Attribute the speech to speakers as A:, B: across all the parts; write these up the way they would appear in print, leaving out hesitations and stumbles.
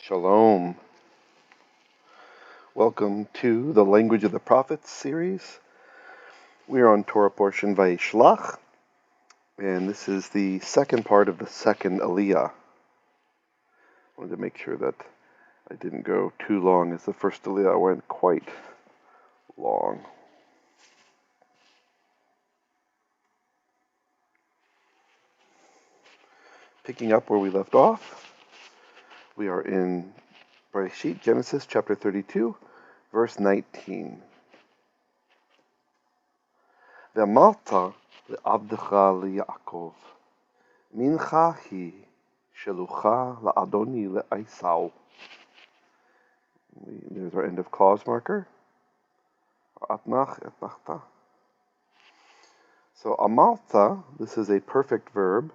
A: Shalom. Welcome to the Language of the Prophets series. We are on Torah portion Vayishlach, and this is the second part of the second Aliyah. I wanted to make sure that I didn't go too long, as the first Aliyah went quite long. Picking up where we left off, we are in Pareshat, Genesis chapter 32, verse 19. Ve'amalta le'avdecha le'Yaakov, mincha hi shelucha la'adoni le'Esau. There's our end of clause marker. Atnach, etnachta. So amalta, this is a perfect verb.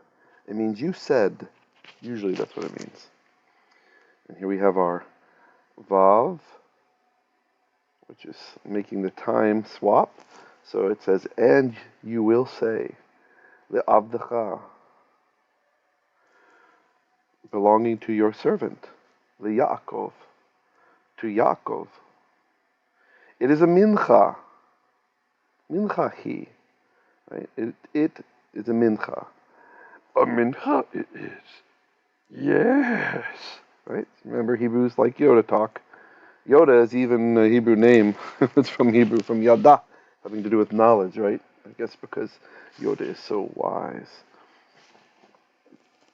A: It means you said. Usually that's what it means. And here we have our vav, which is making the time swap. So it says, and you will say, le'avdecha, belonging to your servant, le'Yaakov, to Yaakov. It is a mincha. Mincha hi. Right? It is a mincha. A mincha it is. Yes. Right? Remember, Hebrews like Yoda talk. Yoda is even a Hebrew name. It's from Hebrew, from yada, having to do with knowledge, right? I guess because Yoda is so wise.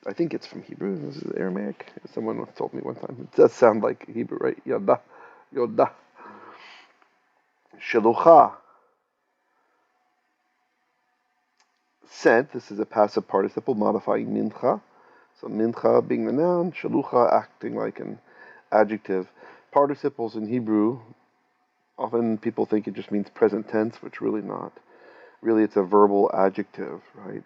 A: I think it's from Hebrew. This is Aramaic. Someone told me one time. It does sound like Hebrew, right? Yada. Yoda. Shelucha. Sent. This is a passive participle modifying mincha. So mincha being the noun, shelucha acting like an adjective. Participles in Hebrew, often people think it just means present tense, which really not. Really, it's a verbal adjective, right?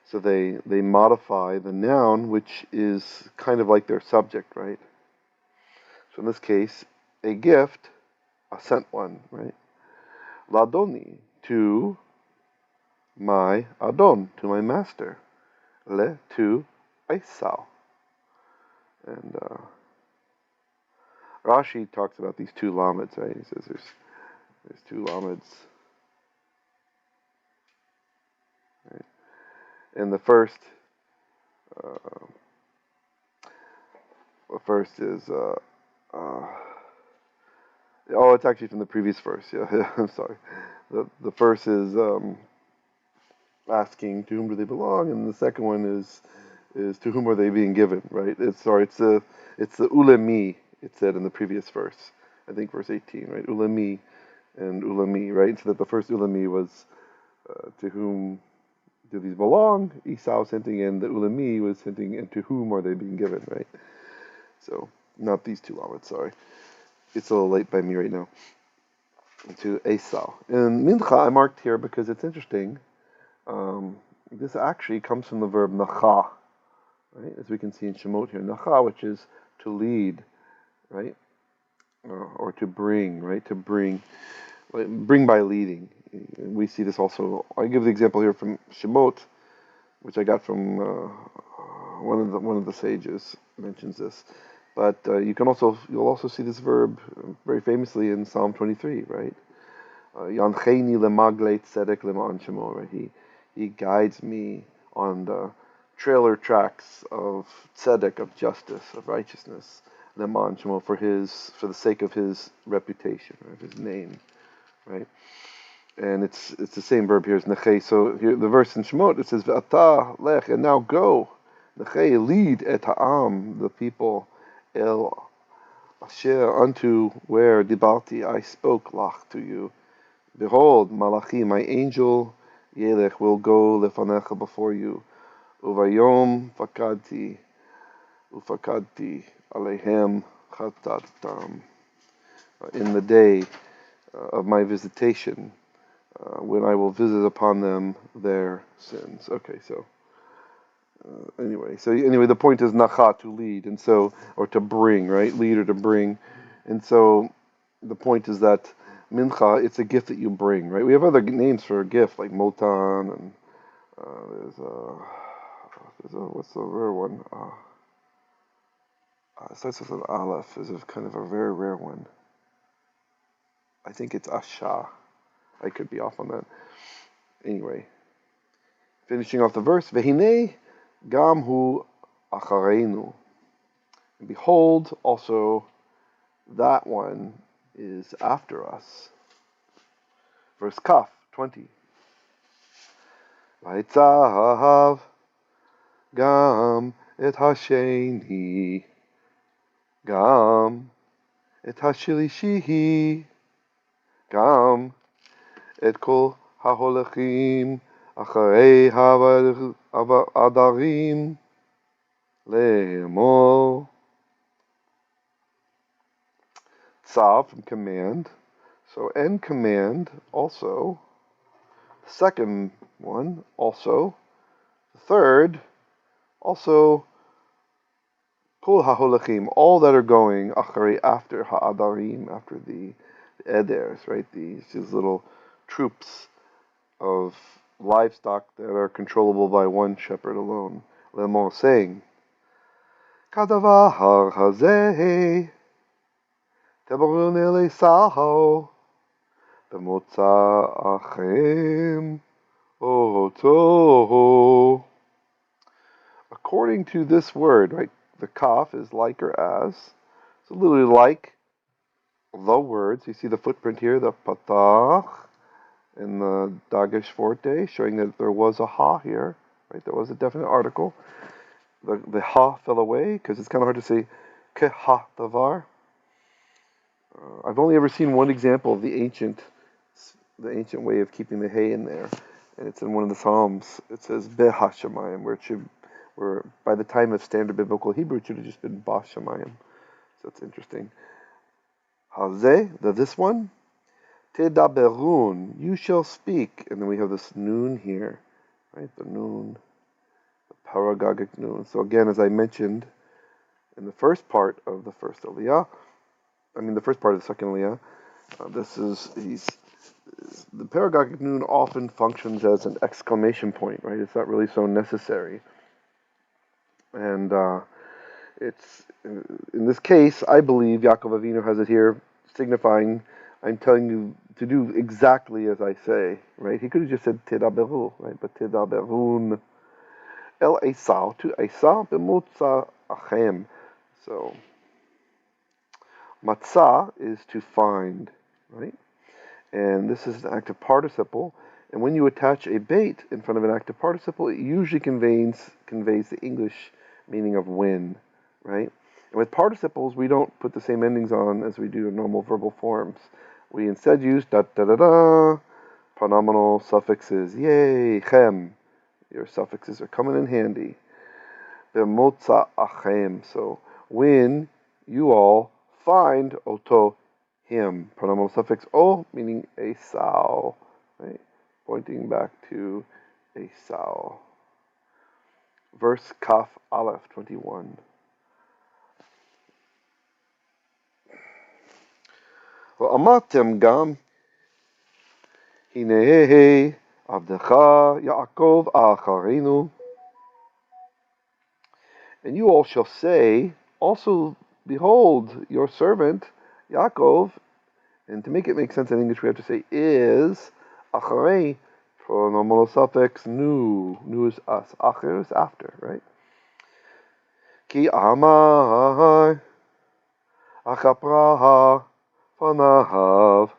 A: So they modify the noun, which is kind of like their subject, right? So in this case, a gift, a sent one, right? Ladoni, to my adon, to my master. Le, to Esau. And Rashi talks about these two lameds, right? He says there's two lameds. Right? And the first is it's actually from the previous verse. Yeah, I'm sorry. The first is asking to whom do they belong, and the second one is to whom are they being given, right? It's the ulemi, it said in the previous verse, I think verse 18, right? Ulemi and ulemi, right? So that the first ulemi was to whom do these belong? Esau hinting, and the ulemi was hinting, and to whom are they being given, right? So not these two lamets, sorry. It's a little late by me right now. To Esau. And mincha I marked here because it's interesting. This actually comes from the verb nacha, right? As we can see in Shemot here, nacha, which is to lead, right? Or to bring, right? To bring by leading. And we see this also. I give the example here from Shemot, which I got from one of the sages mentions this. But you'll also see this verb very famously in Psalm 23, right? Yancheni lemagle tzedek leman shemo, right? He guides me on the trailer tracks of tzedek, of justice, of righteousness, leman shemo, for the sake of his reputation, right? His name, right? And it's the same verb here as nechei. So here the verse in Shemot, it says v'ata lech, and now go, nechei, lead et ha'am, the people, el asher, unto where dibalti, I spoke lach, to you. Behold, malachi, my angel yelech, will go lefanecha, before you. Uvayom fakadti alehem chatatam, in the day of my visitation, when I will visit upon them their sins. Okay, so anyway, the point is nacha, to lead, and so, or to bring, right? Lead or to bring, and so the point is that mincha, it's a gift that you bring, right? We have other names for a gift like motan, and there's a what's the rare one? It starts with an aleph. Is kind of a very rare one. I think it's asha. I could be off on that. Anyway, finishing off the verse. Vehine gam hu achareinu. And behold, also that one is after us. Verse Kaf 20. Vayitzav gam et hasheni gam et hashilishi gam et kol haholechim acharei adarim le'emor. Tzav from command. So and command also. The second one also. The third also. Kol haholachim, all that are going acharei after ha'adarim, after the eders, right? These little troops of livestock that are controllable by one shepherd alone. Lemor saying, Kadavar hazeh tebarun elesaho b'motza achem oto. According to this word, right? The kaf is like or as. It's literally like the words. You see the footprint here, the patach and the dagesh forte, showing that there was a ha here, right? There was a definite article. The ha fell away because it's kind of hard to say ke ha davar. I've only ever seen one example of the ancient way of keeping the hay in there, and it's in one of the Psalms. It says be hashamayim, where by the time of standard biblical Hebrew, it should have just been ba shamayim. So it's interesting. Hazeh, this one, tedaberun, you shall speak, and then we have this noon here, right? The noon, the paragogic noon. So again, as I mentioned in the first part of the first Aliyah, the first part of the second Aliyah, the paragogic noon often functions as an exclamation point, right? It's not really so necessary. And it's in this case, I believe Yaakov Avinu has it here, signifying I'm telling you to do exactly as I say, right? He could have just said Tidaberu, right? But Tidaberun El Esau, to Esau b'motza achem. So matzah is to find, right? And this is an active participle. And when you attach a bait in front of an active participle, it usually conveys the English meaning of win, right? And with participles, we don't put the same endings on as we do in normal verbal forms. We instead use da da da da, pronominal suffixes, yay, chem. Your suffixes are coming in handy. B'motza achem. So when you all find oto, him, pronominal suffix o, meaning Esau, right? Pointing back to Esau. Verse Kaf Aleph 21. V'amatem gam hinei avdecha Yaakov acharenu. And you all shall say, also, behold, your servant Yaakov. And to make it make sense in English, we have to say is acharei, pronominal suffix nu. Nu is us. Acher is after, right? Ki amai achapraha fanahav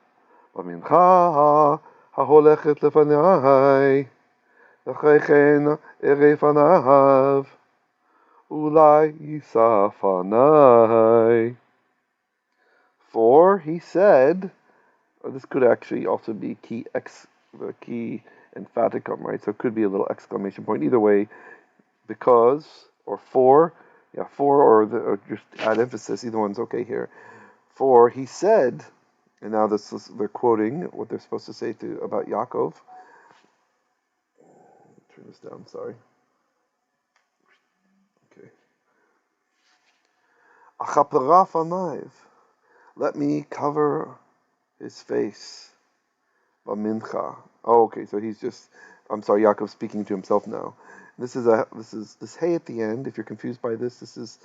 A: v'mincha haholechet lefanai v'chaychen ere fanahav ulai yisa fanai. For he said, this could actually also be the key emphaticum, right? So it could be a little exclamation point. Either way, because or for, or just add emphasis. Either one's okay here. For he said, and now they're quoting what they're supposed to say about Yaakov. Turn this down. Sorry. Okay. Achapara fanaiv. Let me cover his face. Vamincha. Oh, okay. So I'm sorry. Yaakov speaking to himself now. This hey at the end. If you're confused by this is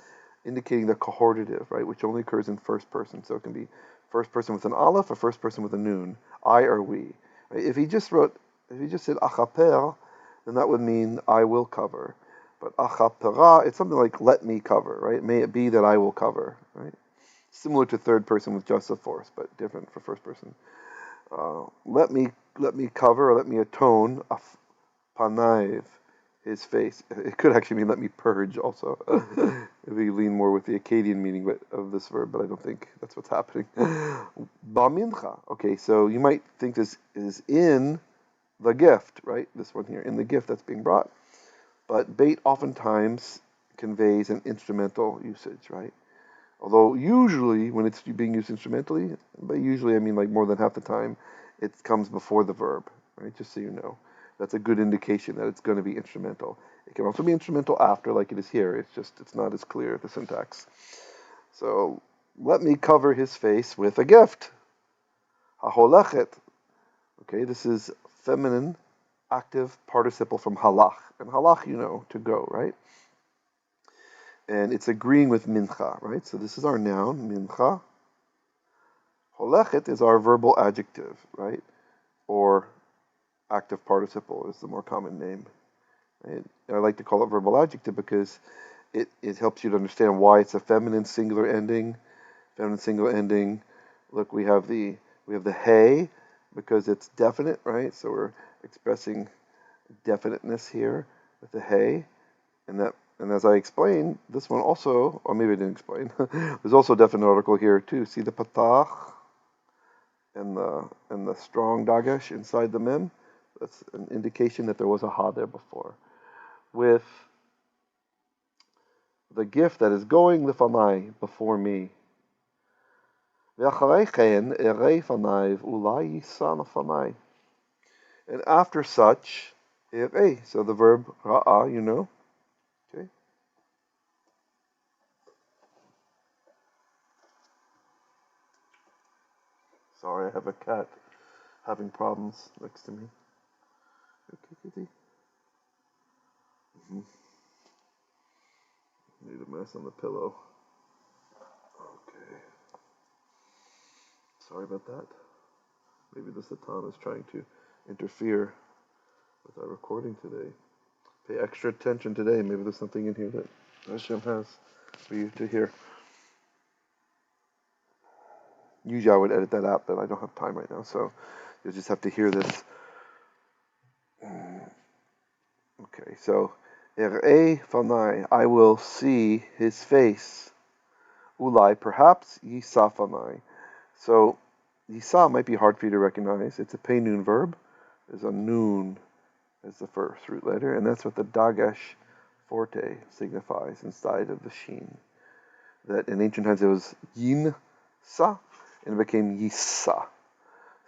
A: indicating the cohortative, right, which only occurs in first person. So it can be first person with an aleph or first person with a nun, I or we. Right? If he just said achaper, then that would mean I will cover. But achapera, it's something like let me cover, right? May it be that I will cover, right? Similar to third person with just a force, but different for first person. Let me cover, or let me atone, panaiv, his face. It could actually mean let me purge also. If we lean more with the Akkadian meaning of this verb, but I don't think that's what's happening. Bamincha. Okay, so you might think this is in the gift, right? This one here, in the gift that's being brought. But bait oftentimes conveys an instrumental usage, right? Although usually when it's being used instrumentally, but usually I mean like more than half the time, it comes before the verb, right? Just so you know. That's a good indication that it's going to be instrumental. It can also be instrumental after, like it is here. It's not as clear, the syntax. So, let me cover his face with a gift. Haholechet. Okay, this is feminine active participle from halach. And halach, you know, to go, right? And it's agreeing with mincha, right? So this is our noun, mincha. Holechet is our verbal adjective, right? Or active participle is the more common name. Right? And I like to call it verbal adjective because it helps you to understand why it's a feminine singular ending. Feminine singular ending. Look, we have the hey because it's definite, right? So we're expressing definiteness here with the hey, and as I explained, this one also, or maybe I didn't explain. There's also a definite article here too. See the patach and the strong dagesh inside the mem. That's an indication that there was a ha there before. With the gift that is going lefanai, before me. And after such, so the verb ra'a, you know. Okay. Sorry, I have a cat having problems next to me. Okay, kitty. Made a mess on the pillow. Okay. Sorry about that. Maybe the Satan is trying to interfere with our recording today. Pay extra attention today. Maybe there's something in here that Hashem has for you to hear. Usually I would edit that out, but I don't have time right now, so you'll just have to hear this. Okay, so Er'ei fanai, I will see his face. Ulai, perhaps Yisa fanai. So Yisa might be hard for you to recognize. It's a pei nun verb. There's a nun as the first root letter, and that's what the dagesh forte signifies inside of the sheen. That in ancient times it was yin sa, and it became yisa.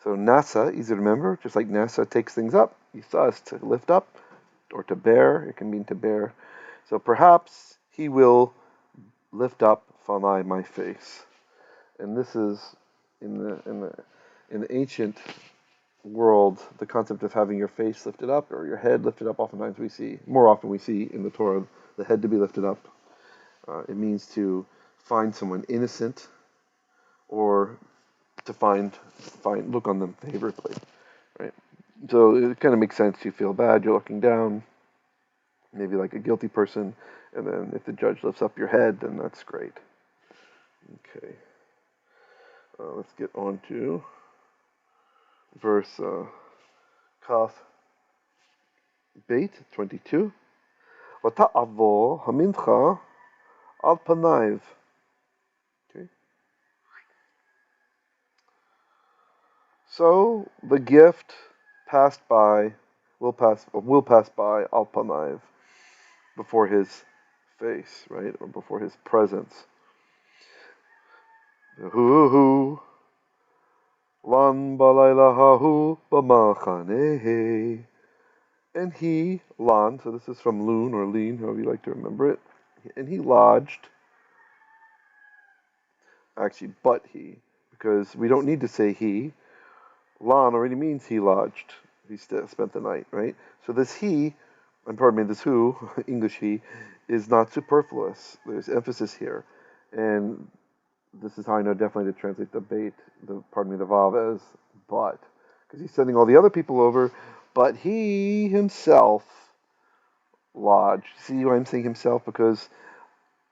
A: So nasa, easy to remember, just like NASA takes things up. Yisa is to lift up, or to bear. It can mean to bear. So perhaps he will lift up fanai, my face. And this is in the ancient world, the concept of having your face lifted up or your head lifted up. Oftentimes more often we see in the Torah the head to be lifted up. It means to find someone innocent, or to look on them favorably, right? So it kind of makes sense. You feel bad, you're looking down, maybe like a guilty person, and then if the judge lifts up your head, then that's great. Okay, let's get on to verse Kaf Beit 22. Vata'avo hamincha al panayv. Okay. So the gift will pass by al panayv, before his face, right, or before his presence. Hu lan balayla hahu b'machanehe. And he, lan, so this is from loon or lean, however you like to remember it, and he lodged, actually, but he, because we don't need to say he. Lan already means he lodged. He spent the night, right? So this he and pardon me, this who, English he, is not superfluous. There's emphasis here. And this is how I know definitely to translate the bait, the vav as but. Because he's sending all the other people over, but he himself lodged. See why I'm saying himself? Because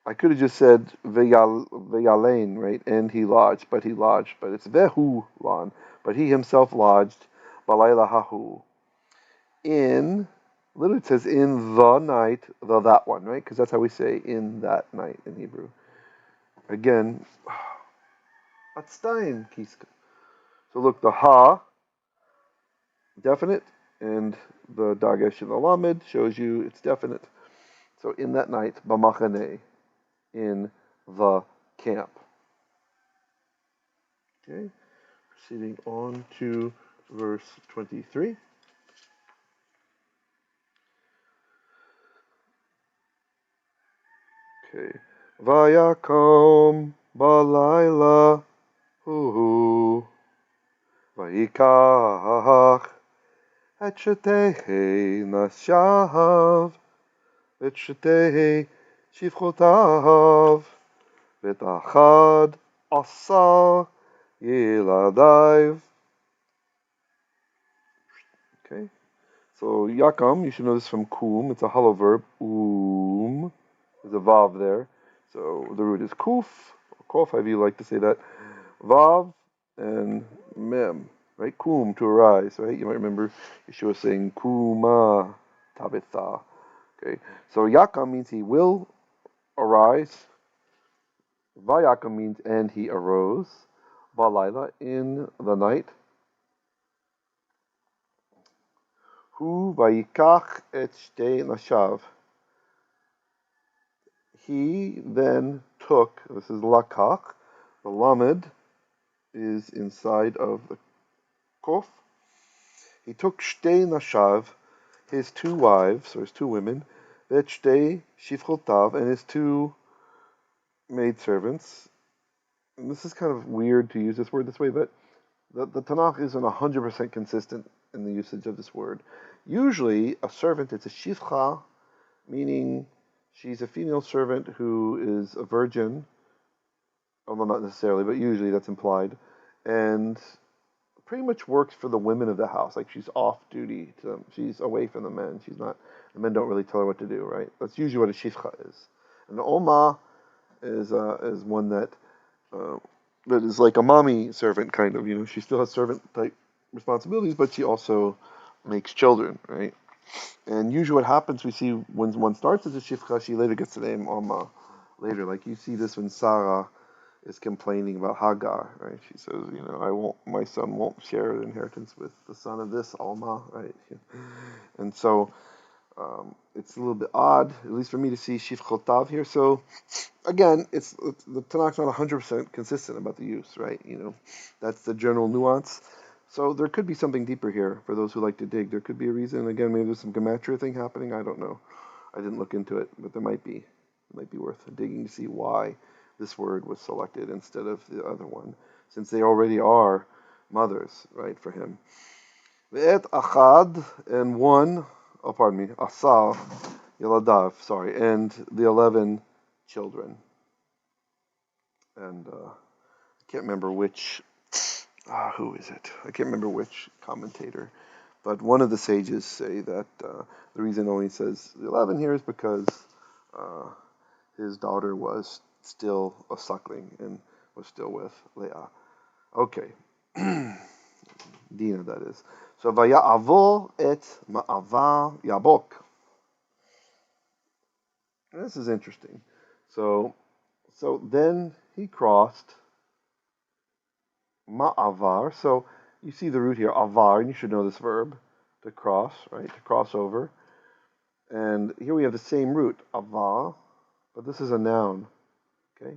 A: I could have just said veyalein, right? And he lodged, but it's vehu lan, but he himself lodged balayla hahu in. Literally, it says in the night, that one, right? Because that's how we say in that night in Hebrew. Again, atstein kiska. So look, the ha definite, and the dagesh in the lamed shows you it's definite. So in that night, b'machane, in the camp. Okay, proceeding on to verse 23. Okay, vayakom balayla hu vayikach et shetei nashav et shetei shivchotav ואת האחד עשה ילדיו. Okay, so yakam, you should know this from kum. It's a hollow verb. There's a vav there. So the root is kuf, or kof, however you like to say that. Vav and mem, right? Kum, to arise, right? You might remember Yeshua saying kuma tabitha. Okay, so yakam means he will arise. Vayakam means and he arose. Balayla, in the night. Hu vayikach et shtei nashav. He then took, this is lakach, the lamed is inside of the kof. He took shtei nashav, his two wives, or his two women, vet shtei shivchotav, and his two maidservants. And this is kind of weird to use this word this way, but the Tanakh isn't 100% consistent in the usage of this word. Usually, a servant, it's a shivcha, meaning she's a female servant who is a virgin, although not necessarily, but usually that's implied, and pretty much works for the women of the house. Like she's off duty to them. She's away from the men. The men don't really tell her what to do, right? That's usually what a shivcha is. And the oma is one that is like a mommy servant, kind of. She still has servant type responsibilities, but she also makes children, right? And usually, what happens, we see when one starts as a shivcha, she later gets the name Alma later. Like you see this when Sarah is complaining about Hagar, right? She says, my son won't share the inheritance with the son of this Alma, right? And so it's a little bit odd, at least for me, to see shivchotav here. So again, the Tanakh's not 100% consistent about the use, right? That's the general nuance. So there could be something deeper here for those who like to dig. There could be a reason. Again, maybe there's some gematria thing happening. I don't know. I didn't look into it, but there might be. It might be worth digging to see why this word was selected instead of the other one, since they already are mothers, right, for him. Ve'et achad, and one, asa yeladav, and the 11 children. And I can't remember which. Who is it? I can't remember which commentator, but one of the sages say that the reason only says 11 here is because his daughter was still a suckling and was still with Leah. Okay, Dina, that is. So vaya'avo et ma'ava yabok. This is interesting. So then he crossed ma'avar. So you see the root here, avar, and you should know this verb, to cross, right? To cross over. And here we have the same root, avar, but this is a noun, okay?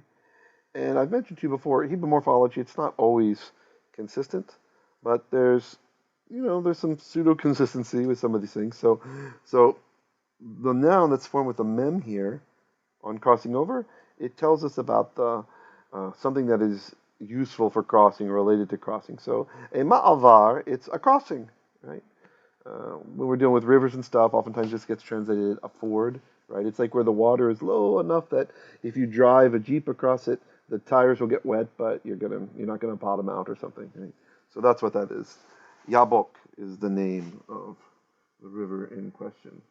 A: And I've mentioned to you before, Hebrew morphology, it's not always consistent, but there's some pseudo-consistency with some of these things. So the noun that's formed with the mem here on crossing over, it tells us about the something that is useful for crossing, related to crossing. So a ma'avar, it's a crossing, right? When we're dealing with rivers and stuff, oftentimes this gets translated a ford, right? It's like where the water is low enough that if you drive a Jeep across it, the tires will get wet, but you're not gonna bottom out or something, right? So that's what that is. Yabok is the name of the river in question.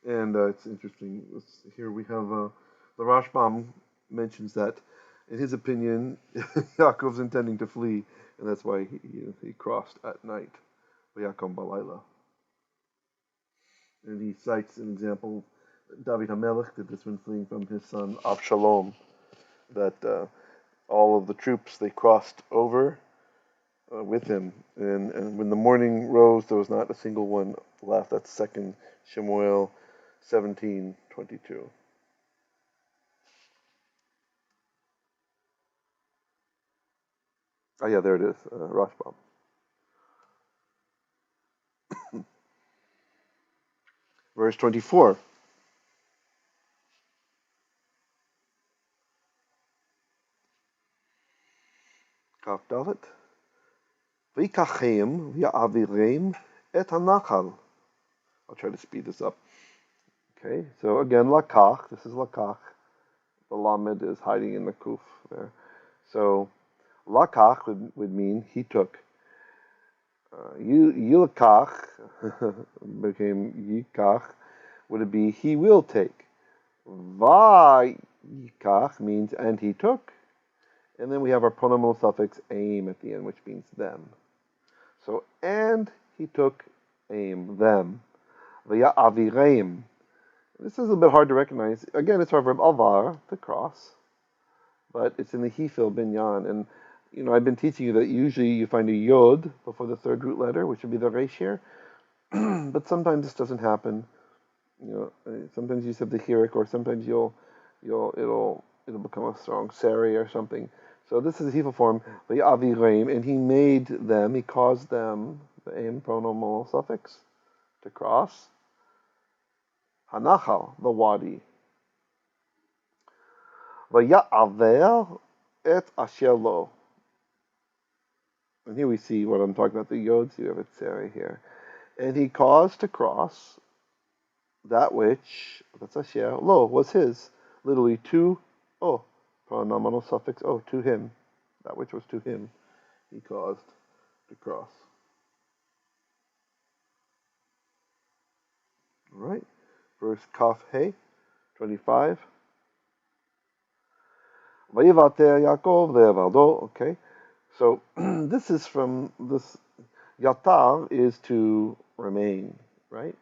A: And it's interesting. Here we have the Rashbam mentions that, in his opinion, Yaakov's intending to flee, and that's why he crossed at night. Vayakom balayla. And he cites an example. David HaMelech did this when fleeing from his son Avshalom. That all of the troops they crossed over with him, and when the morning rose, there was not a single one left. That's 2 Shemuel 17:22. Oh yeah, there it is, Rashbam. Verse 24. Kaf Dalet. V'ikachem v'ya'avirem et hanachal. I'll try to speed this up. Okay, so again, lakach. This is lakach. The lamed is hiding in the kuf there. So lakach would mean he took. Yilakach became yikach. Would it be he will take? Vayikach means and he took. And then we have our pronominal suffix aim at the end, which means them. So, and he took aim, them. V'ya'avireim. This is a bit hard to recognize. Again, it's our verb avar, to cross, but it's in the hefil binyan. And, I've been teaching you that usually you find a yod before the third root letter, which would be the resh here. But sometimes this doesn't happen. Sometimes you have the hirik, or sometimes it'll become a strong sari or something. So this is a hefil form, v'ya'avireim, and he made them, he caused them, the aim pronominal suffix, to cross. Hanachal, the wadi. V'ya'aver et asher lo. And here we see what I'm talking about, the yods, you have it sari here. And he caused to cross that which, that's asher, lo, was his. Literally to, pronominal suffix, to him. That which was to him, he caused to cross. All right. Verse Kaf He, 25. Vayivater Yaakov le'evaldo. Okay. So this is from this. Yatar is to remain, right?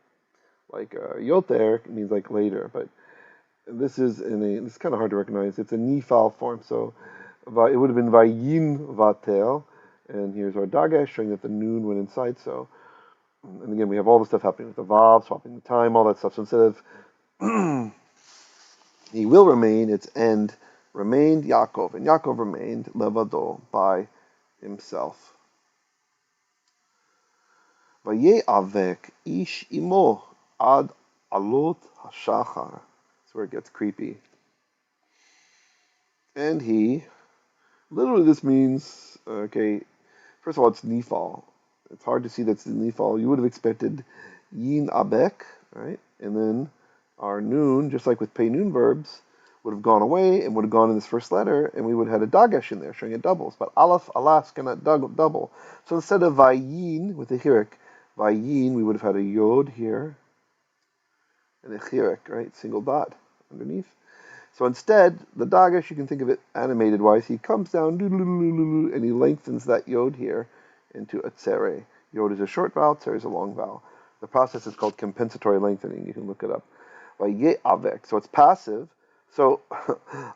A: Like yoter means like later, but this is it's kind of hard to recognize. It's a nifal form, so it would have been vayin vatel, and here's our dagesh showing that the noon went inside. So, and again we have all the stuff happening with the vav, swapping the time, all that stuff. So instead of he will remain, it's end remained Yaakov, and Yaakov remained levado by himself. Vaye'avek ish imo ad alot hashachar. That's where it gets creepy. And he, literally this means, first of all, it's nifal. It's hard to see that's nifal. You would have expected yin abek, right? And then our noon, just like with pei noon verbs, would have gone away and would have gone in this first letter, and we would have had a dagesh in there showing it doubles. But aleph, alas, cannot double. So instead of vayin with the hirik, vayin, we would have had a yod here and a hirik, right? Single dot underneath. So instead, the dagesh, you can think of it animated wise. He comes down and he lengthens that yod here into a tsere. Yod is a short vowel, tsere is a long vowel. The process is called compensatory lengthening. You can look it up. Avek. So it's passive. So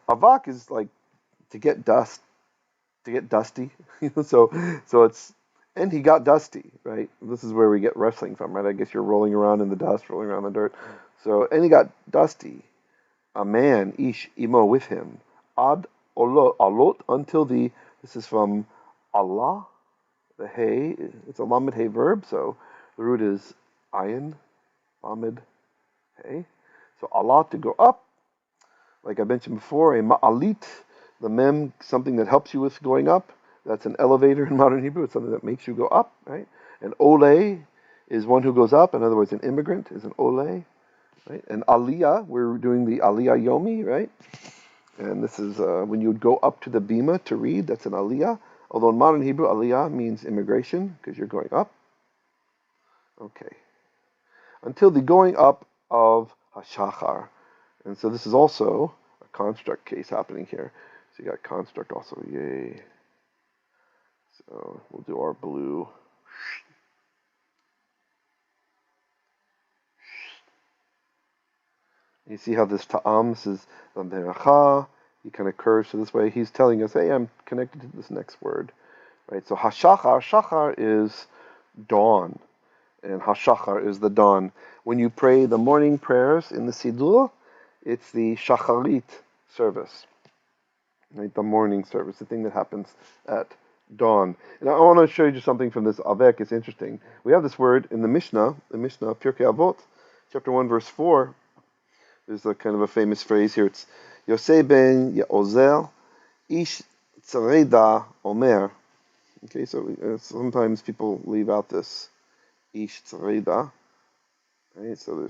A: avak is like to get dusty. So it's, and he got dusty, right? This is where we get wrestling from, right? I guess you're rolling around in the dust, rolling around in the dirt. So, and he got dusty. A man, ish imo, with him. Ad alot, until this is from Allah, the hey, it's a lamed hey verb, so the root is ayin, lamed hey. So Allah, to go up, like I mentioned before, a ma'alit, the mem, something that helps you with going up. That's an elevator in modern Hebrew. It's something that makes you go up, right? And ole is one who goes up. In other words, an immigrant is an ole, right? And Aliyah, we're doing the Aliyah yomi, right? And this is when you would go up to the bima to read. That's an Aliyah. Although in modern Hebrew, Aliyah means immigration because you're going up. Okay. Until the going up of Hashachar. And so this is also a construct case happening here. So you got construct also. Yay. So we'll do our blue. You see how this ta'am, this is the beracha. He kind of curves to this way. He's telling us, hey, I'm connected to this next word. Right? So hashachar, shachar is dawn. And hashachar is the dawn. When you pray the morning prayers in the Siddur, it's the shacharit service. Right? The morning service, the thing that happens at dawn. And I want to show you something from this Avek. It's interesting. We have this word in the Mishnah, Pirkei Avot, chapter 1, verse 4. There's a kind of a famous phrase here. It's Yosei ben Ye'ozer, ish tzareda omer. Okay, so sometimes people leave out this ish tzareda. Right, so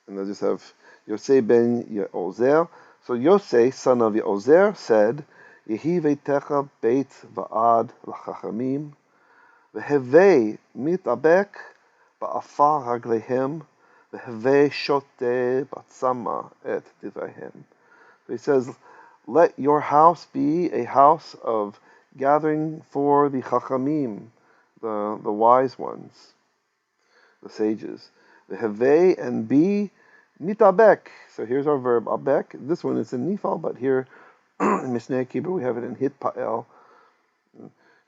A: and they'll just have Yosei ben Ye'ozer. So Yosei, son of Ye'ozer, said, Yehi veitecha beit va'ad l'chachamim, v'hevei mitabek ba'afar haglehem, v'hevei shote batzama et divrehem. So he says, let your house be a house of gathering for the chachamim, the wise ones, the sages. V'hevei, and be nitabek. So here's our verb abek. This one is in nifal, but here in Mishneh Hebrew we have it in hit pa'el.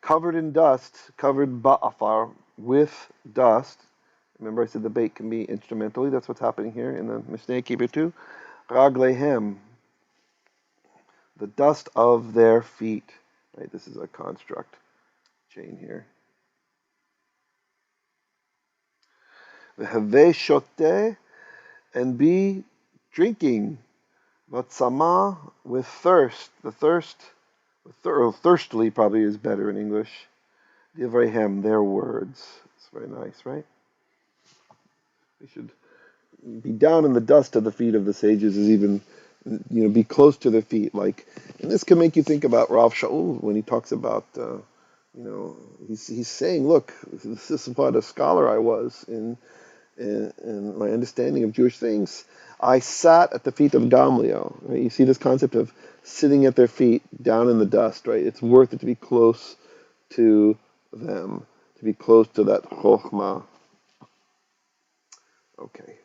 A: Covered in dust, covered ba'afar, with dust. Remember I said the bait can be instrumentally. That's what's happening here in the Mishneh Hebrew too. Raglehem, the dust of their feet. Right, this is a construct chain here. V'hevei shoteh, and be drinking. Vatsama, with thirst. The thirst, or thirstily probably is better in English. Divrehem, their words. It's very nice, right? We should be down in the dust of the feet of the sages, is even, be close to their feet. Like, and this can make you think about Rav Shaul when he talks about, he's saying, look, this is what a scholar I was in my understanding of Jewish things. I sat at the feet of Gamliel. Right? You see this concept of sitting at their feet down in the dust, right? It's worth it to be close to them, to be close to that chokhmah. Okay.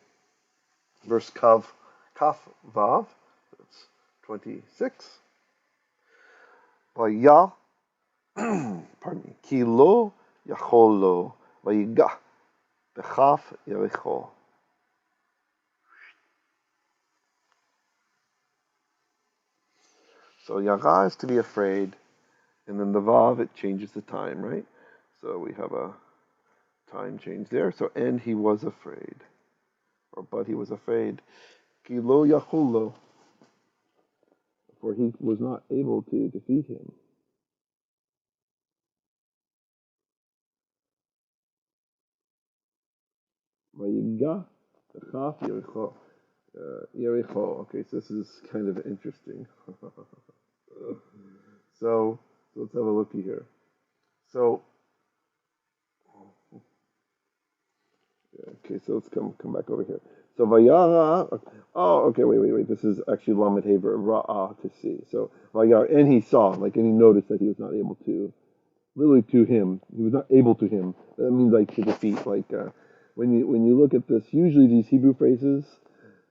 A: Verse Kaf Vav, that's 26. Vayah, pardon me, Ki lo yachol lo, vayigah, b'chaf Yericho. So Yara is to be afraid, and then the Vav, it changes the time, right? So we have a time change there. So, and he was afraid, but he was afraid. Ki lo yachol, for he was not able to defeat him. Vayigah, b'chaf Yericho. Yericho. Okay, so this is kind of interesting. So let's have a looky here. So okay, so let's come back over here. So Vayara. Oh, okay, wait. This is actually Lamed Haver, Ra'ah, to see. So Vayara, and he saw, and he noticed that he was not able to. Literally to him, he was not able to him. That means like to defeat. Like when you look at this, usually these Hebrew phrases,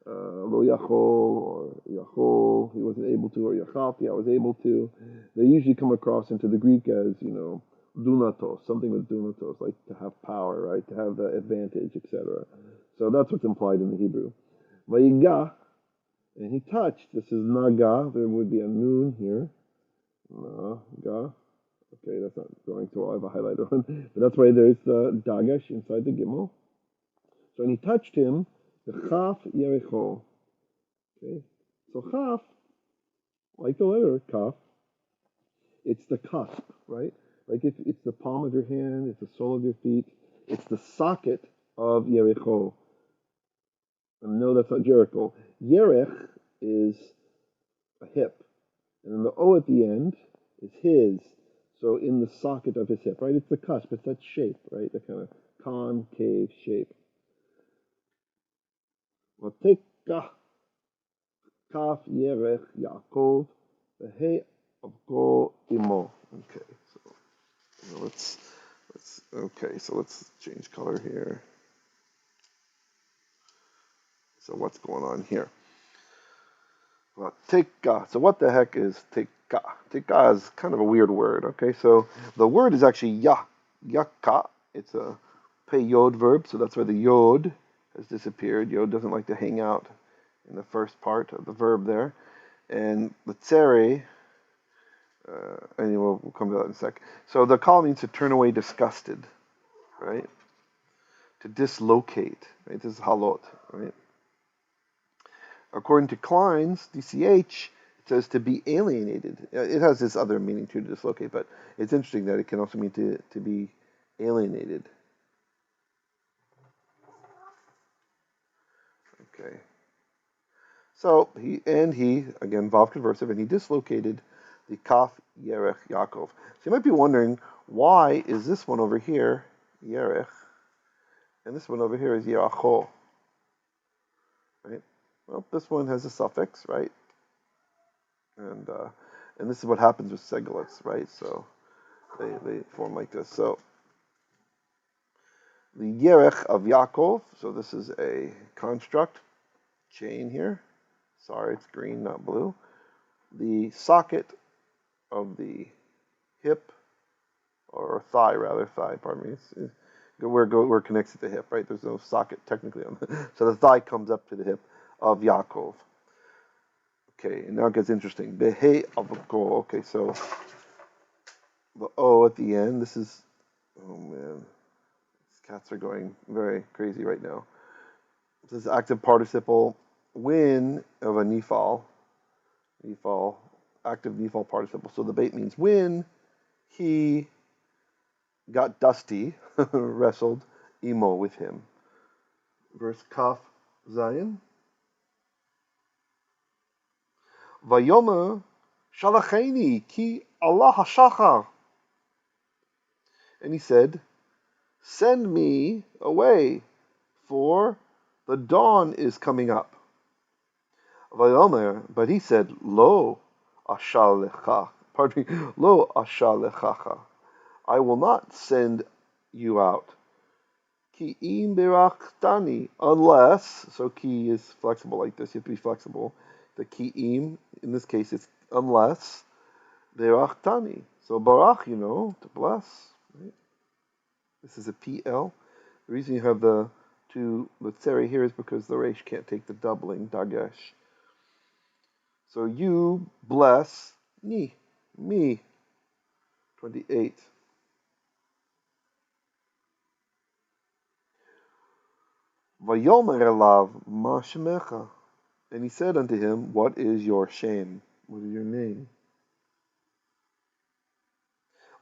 A: lo yachol or yachol, he wasn't able to, or yachalti, I was able to. They usually come across into the Greek as dunatos, something with dunatos, like to have power, right, to have the advantage, etc. So that's what's implied in the Hebrew. Vayigah, and he touched. This is naga. There would be a noon here. Naga. Okay, that's not going so well. I have a highlighter on, but that's why there's the dagesh inside the gimel. So when he touched him, the chaf Yericho. Okay, so chaf, like the letter kaf, It's the cusp, right? Like if it's the palm of your hand, it's the sole of your feet, it's the socket of Yericho. And no, that's not Jericho. Yerech is a hip, and then the O at the end is his. So in the socket of his hip, right? It's the cusp. It's that shape, right? That kind of concave shape. Vateka kaf yerech Yaakov v'hei avgo imo. Okay, so let's change color here. So what's going on here? Well, teka. So what the heck is teka? Teka is kind of a weird word. Okay, so the word is actually yaka. It's a pei yod verb, so that's why the yod has disappeared. Yod doesn't like to hang out in the first part of the verb there. And the tsere, anyway, we'll come to that in a sec. So the kal means to turn away disgusted, right? To dislocate, right? This is halot, right? According to Klein's, DCH, it says to be alienated. It has this other meaning too, to dislocate, but it's interesting that it can also mean to be alienated. Okay. So he again, Vav conversive, and he dislocated the Kaf Yerech Yaakov. So you might be wondering, why is this one over here Yerech, and this one over here is Yeracho, right? Well, this one has a suffix, right? And this is what happens with segulets, right? So they form like this. So the Yerech of Yaakov, so this is a construct chain here. Sorry, it's green, not blue. The socket of the hip, or thigh rather, pardon me. Where it connects to the hip, right? There's no socket technically on the, so the thigh comes up to the hip of Yaakov. Okay, and now it gets interesting. Behe avko. Okay, so the O at the end. This is, oh man, these cats are going very crazy right now. This is active participle when of a nifal, active nifal participle. So the bait means when he got dusty, wrestled imo with him. Verse Kaf Zayin. Vayomer shalacheni ki Allah hashachar. And he said, send me away, for the dawn is coming up. Vayomer, but he said, lo ashal lecha. Pardon me, lo ashal lechacha. I will not send you out. Ki im berachtani, unless, so ki is flexible like this, you have to be flexible. The ki im, in this case, it's unless berachtani. So barach, to bless. Right? This is a PL. The reason you have the tseri here is because the resh can't take the doubling, dagesh. So you bless me. 28. Vayomer elav ma shemecha. And he said unto him, what is your shame? What is your name?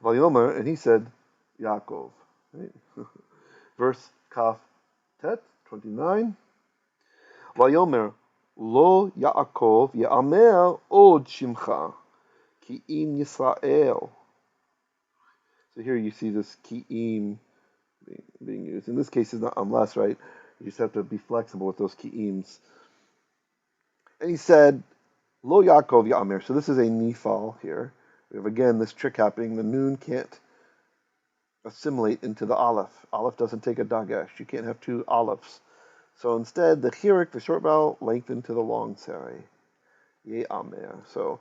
A: Vayomer, and he said, Yaakov. Right? Verse Kaf Tet, 29. Vayomer, lo Yaakov ya'amer od shimcha, ki im Yisrael. So here you see this ki im being used. In this case, it's not unless, right? You just have to be flexible with those ki ims. And he said, Lo Yaakov Ya'amer. So this is a nifal here. We have again this trick happening. The noon can't assimilate into the aleph. Aleph doesn't take a dagesh. You can't have two alephs. So instead, the chirik, the short vowel, lengthened to the long seri. Ye'amer. So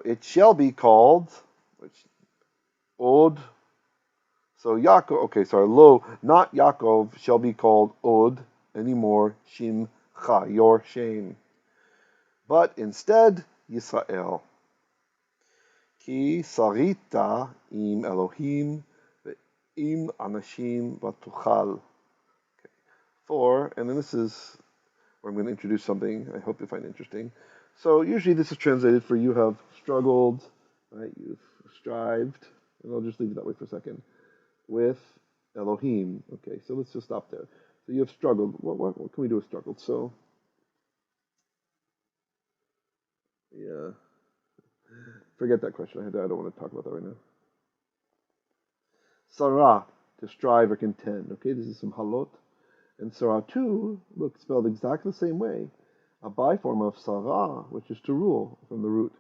A: it shall be called, Od. So Yaakov, okay, sorry, Lo, not Yaakov, shall be called Od anymore, Shimcha, your shame. But instead, Yisrael. Ki sarita im Elohim im anashim vatuchal. For, and then this is where I'm going to introduce something I hope you find interesting. So usually this is translated for you have struggled right? You've strived, and I'll just leave it that way for a second, with Elohim. Okay, so let's just stop there. So you have struggled. What can we do with struggled? So, yeah, forget that question. I don't want to talk about that right now. Sarah, to strive or contend. Okay, this is some halot. And Sarah too, look, spelled exactly the same way. A biform of Sarah, which is to rule, from the root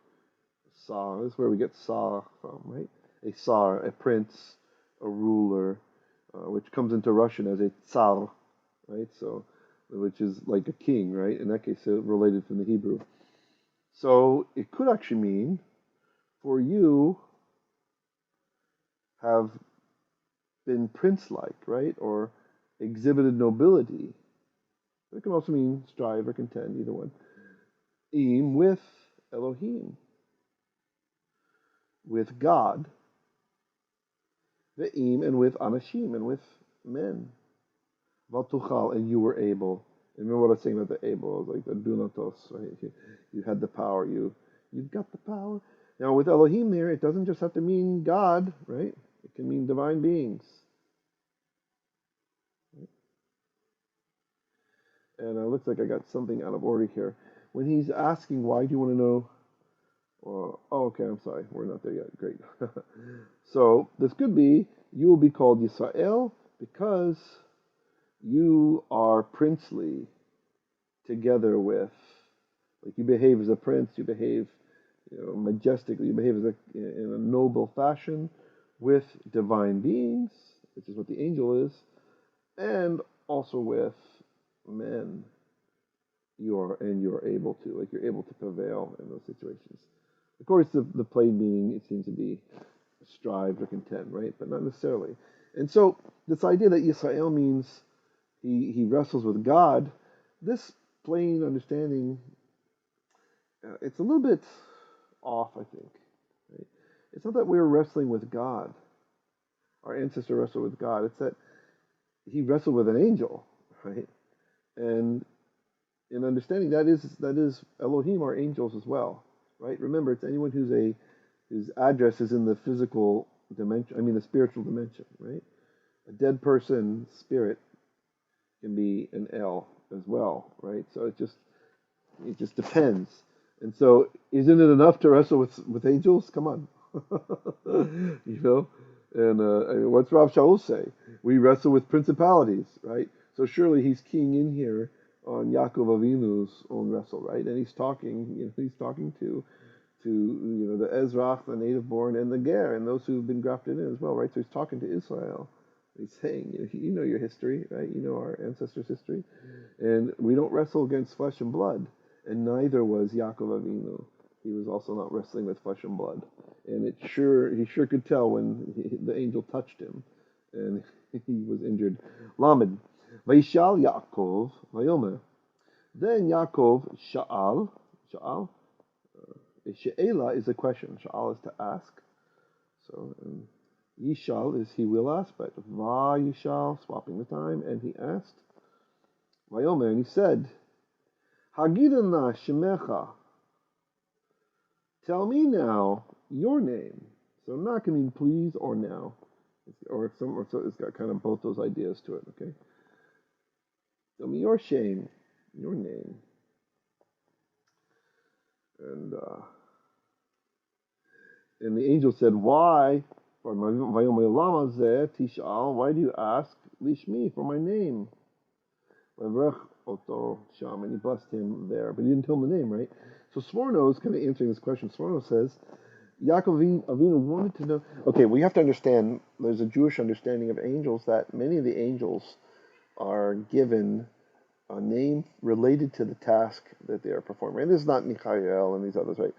A: Sar. This is where we get Sar from, right? A Sar, a prince, a ruler, which comes into Russian as a Tsar, right? So, which is like a king, right? In that case, related from the Hebrew. So it could actually mean for you have been prince-like, right? Or exhibited nobility. It can also mean strive or contend, either one. Im with Elohim, with God. Ve'im, and with Anashim, and with men. Vatuchal, and you were able. And remember what I was saying about the able? It was like the dunatos, right? You had the power. You've got the power. Now with Elohim there, it doesn't just have to mean God, right? It can mean divine beings. And it looks like I got something out of order here. When he's asking, why do you want to know? Oh, okay, I'm sorry. We're not there yet. Great. So this could be, you will be called Yisrael because you are princely together with, like you behave as a prince, you behave, majestically, you behave in a noble fashion with divine beings, which is what the angel is, and also with men. You're able to, like you're able to prevail in those situations. Of course, the plain meaning, it seems to be strive or contend, right? But not necessarily. And so this idea that Yisrael means he wrestles with God, this plain understanding, it's a little bit off, I think. Right? It's not that we're wrestling with God. Our ancestor wrestled with God. It's that he wrestled with an angel, right? And in understanding that is Elohim are angels as well, right? Remember, it's anyone whose address is in the physical dimension. I mean, the spiritual dimension, right? A dead person's spirit can be an El as well, right? So it just depends. And so, isn't it enough to wrestle with angels? Come on, you know. And I mean, what's Rav Shaul say? We wrestle with principalities, right? So surely he's keying in here on Yaakov Avinu's own wrestle, right? And he's talking, he's talking to the Ezrach, the native born, and the Ger, and those who've been grafted in as well, right? So he's talking to Israel. He's saying, you know your history, right? You know our ancestors' history, and we don't wrestle against flesh and blood, and neither was Yaakov Avinu. He was also not wrestling with flesh and blood, and he sure could tell when the angel touched him, and he was injured. Lamed, Vayishal Yaakov, Vayomer. Then Yaakov Sha'al. She'ela is a question. Sha'al is to ask. So Yishal is he will ask, but Va Yishal, swapping the time, and he asked. Vayomer, and he said, Hagidana Shemecha. Tell me now your name. So not can mean please or now. So it's got kind of both those ideas to it, okay? Tell me your shame, your name. And the angel said, why? Why do you ask Lishmi for my name? And he blessed him there. But he didn't tell him the name, right? So Sforno is kind of answering this question. Sforno says, Yaakov Avinu wanted to know. Okay, we have to understand, there's a Jewish understanding of angels that many of the angels are given a name related to the task that they are performing. And this is not Michael and these others, right?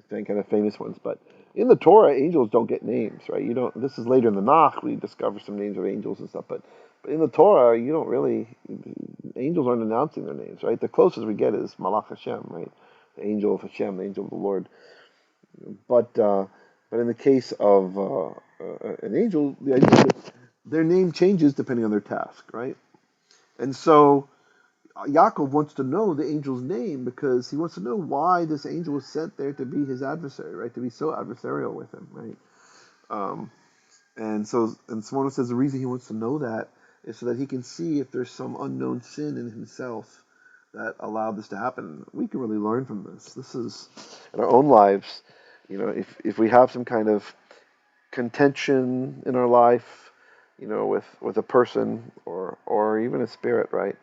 A: The kind of famous ones. But in the Torah, angels don't get names, right? You don't. This is later in the Nach, we discover some names of angels and stuff. But in the Torah, you don't really. Angels aren't announcing their names, right? The closest we get is Malach Hashem, right? The angel of Hashem, the angel of the Lord. But in the case of an angel, the idea is that their name changes depending on their task, right? And so Yaakov wants to know the angel's name because he wants to know why this angel was sent there to be his adversary, right? To be so adversarial with him, right? Um, and Simona says the reason he wants to know that is so that he can see if there's some unknown sin in himself that allowed this to happen. We can really learn from this. This is in our own lives. If we have some kind of contention in our life, with a person or even a spirit, right?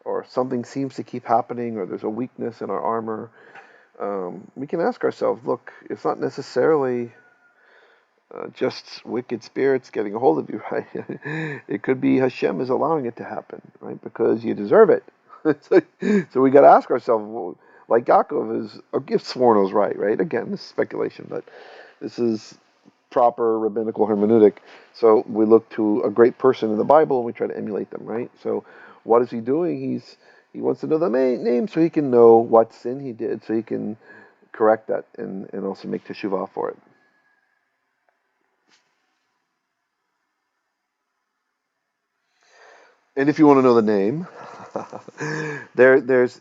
A: Or something seems to keep happening, or there's a weakness in our armor, we can ask ourselves, look, it's not necessarily just wicked spirits getting a hold of you, right? It could be Hashem is allowing it to happen, right? Because you deserve it. So we got to ask ourselves, well, like Yaakov is, or if Sforno's right? Again, this is speculation, but this is proper rabbinical hermeneutic. So we look to a great person in the Bible and we try to emulate them, right? So what is he doing? He wants to know the name so he can know what sin he did, so he can correct that and also make teshuvah for it. And if you want to know the name, there's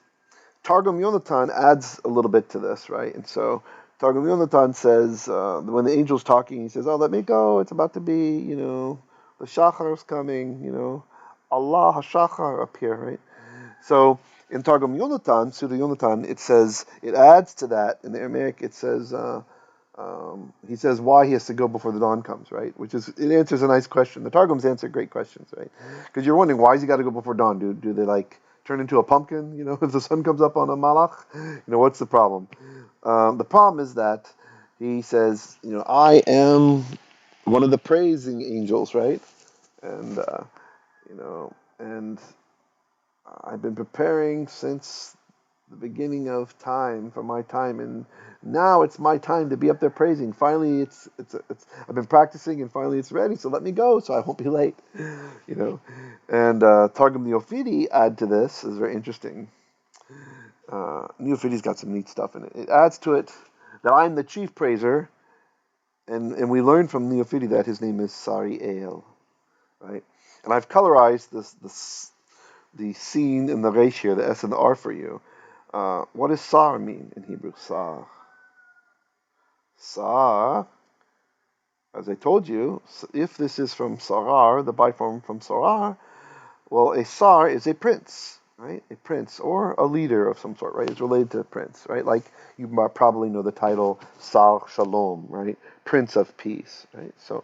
A: Targum Yonatan adds a little bit to this, right? And so Targum Yonatan says, when the angel's talking, he says, "Oh, let me go. It's about to be, the Shachar is coming, Allah HaShachar up here, right?" So in Targum Yonatan, Pseudo Yonatan, it adds to that. In the Aramaic, it says, he says why he has to go before the dawn comes, right? It answers a nice question. The Targums answer great questions, right? Because you're wondering, why has he got to go before dawn? Do they like turn into a pumpkin, if the sun comes up on a malach? What's the problem? The problem is that he says, I am one of the praising angels, right? And, and I've been preparing since the beginning of time for my time, and now it's my time to be up there praising. Finally, I've been practicing, and finally it's ready. So let me go, so I won't be late. And Targum Neofiti add to this is very interesting. Neofiti's got some neat stuff in it. It adds to it that I'm the chief praiser, and we learn from Neofiti that his name is Sariel, right? And I've colorized the scene in the resh here, the S and the R for you. What does Sar mean in Hebrew? Sar. Sar, as I told you, if this is from Sarar, the biform from Sarar, well, a Sar is a prince, right? A prince or a leader of some sort, right? It's related to a prince, right? Like you probably know the title Sar Shalom, right? Prince of Peace, right? So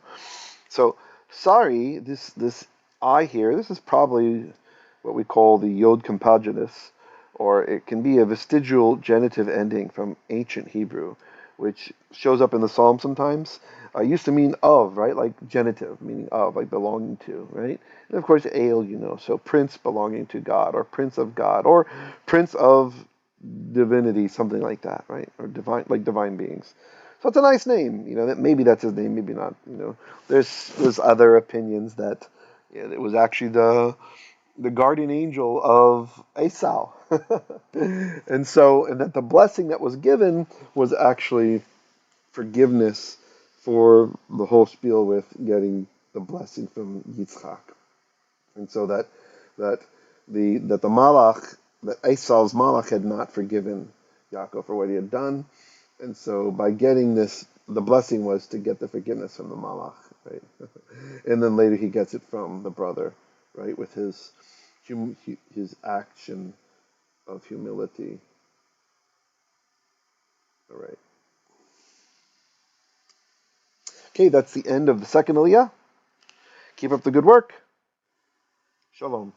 A: Sari, this I here, this is probably what we call the Yod Compaginus, or it can be a vestigial genitive ending from ancient Hebrew, which shows up in the Psalm sometimes. Used to mean of, right? Like genitive, meaning of, like belonging to, right? And of course, ale, so prince belonging to God, or prince of God, or prince of divinity, something like that, right? Or divine, like divine beings. So it's a nice name, that maybe that's his name, maybe not. There's other opinions that it was actually the guardian angel of Esau. And that the blessing that was given was actually forgiveness for the whole spiel with getting the blessing from Yitzchak. And so that the malach, that Esau's malach had not forgiven Yaakov for what he had done. And so by getting this, the blessing was to get the forgiveness from the malach, right? And then later he gets it from the brother, right, with his action of humility. All right. Okay, that's the end of the second Aliyah. Keep up the good work. Shalom.